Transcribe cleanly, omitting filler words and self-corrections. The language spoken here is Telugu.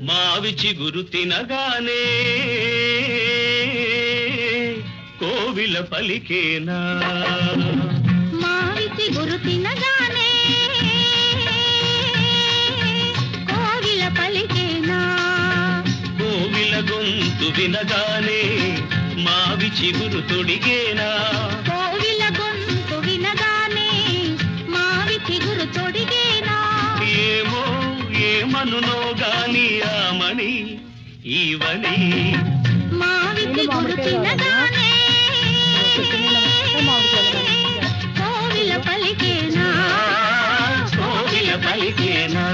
మావి చిగురు తినగానే కోవిల పలికేనా మావి చిగురు తినగానే కోవిల పలికేనా కోవిల గొంతు వినగానే మావి చిగురు తొడిగేనా కోవిల గొంతు వినగానే మావి చిగురు తొడిగేనా ఏమో ఏమనునో గాని ఆమని ఈవని మావి చిగురు తినగానే కోవిల పలికేనా కోవిల పలికేనా